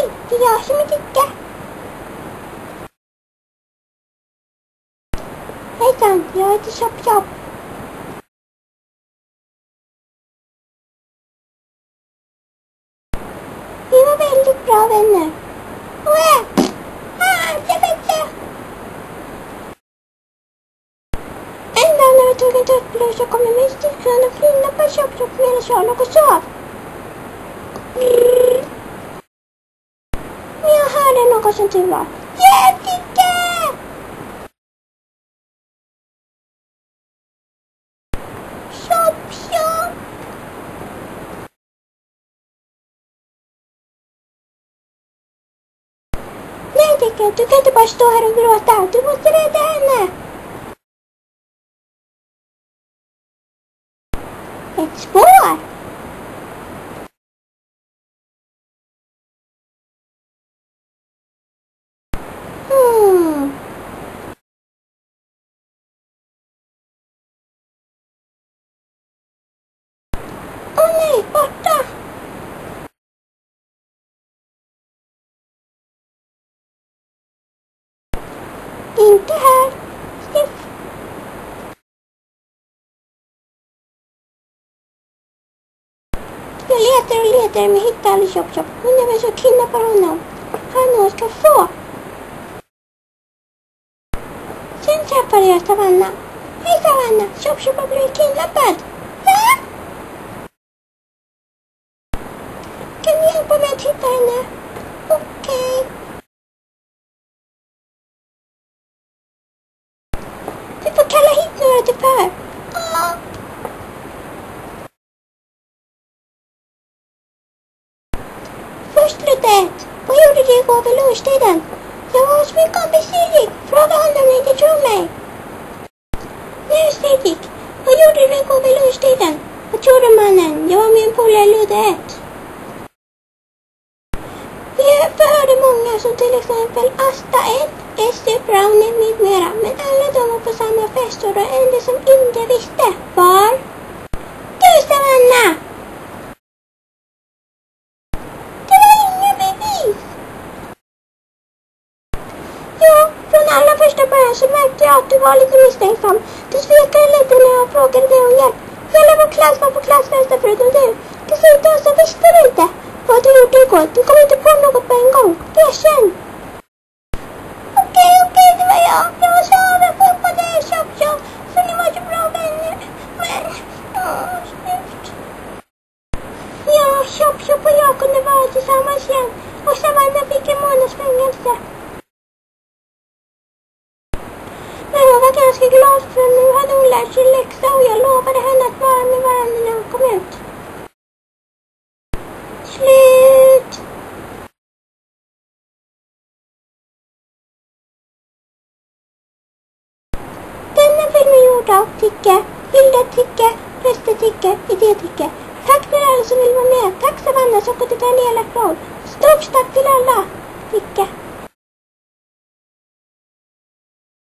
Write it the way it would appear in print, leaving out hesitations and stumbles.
Hej, det är jag som är Ticka. Hejsan, jag heter Chop Chop. Vi var väldigt bra vänner. En dag när vi tog en tuttblus så kom en mystisk hund och flynade på Chop Chop medan jag låg och sov. Men jag hörde något som tur var. Hjälp, Ticka! Chop Chop! Nej, Ticka, du kan inte bara stå här och gråta. Du måste rädda henne. Ett spår! Åh nej, borta! Inte här. Sniff. Jag letar och letar men hittar aldrig Chop Chop. Undrar vem som kidnappar honom. Han ska få. Sen träffade jag Savanna. Hej Savanna, Chop Chop har blivit kidnappad. Va? Kan du hjälpa mig att hitta henne? Okej. Vi får kalla hit några till för. Först lite ett. Vad gjorde du igår vid lunchtiden? Jag var hos min kompis Cedric. Fråga honom om ni inte tror mig. Nu Cedric, vad gjorde du igår vid lunchtiden? Vad tror du mannen? Jag var med en polare Ludde 1. Vi förhörde många som till exempel Asta 1, Esther Brownie med mera. Men alla de var på samma fest och det enda som inte visste var du Savanna! Ja, från allra första början så märkte jag att du var lite misstänksam. Du svekade lite när jag frågade dig om hjälp. Hela vår klass var på klassfester förutom du. Dessutom så visste du inte vad du gjorde igår. Du kom inte på något på en gång. Erkänn! Okej, det var jag. Jag var så avundsjuk på dig, Chop Chop. För ni var så bra vänner. Men, snyggt. Ja, Chop Chop och jag kunde vara tillsammans igen. Och Savanna fick en månads fängelse. Men jag var ganska glad för nu hade hon lärt sig läxa och jag lovade henne att vara med varandra när hon kom ut. Slut! Denna film är gjord av Ticka, Hilda Ticka, Röster Ticka, Idé Ticka. Tack för alla som vill vara med. Tack Savanna som kunde ta en elak roll. Stort tack till alla. Ticka.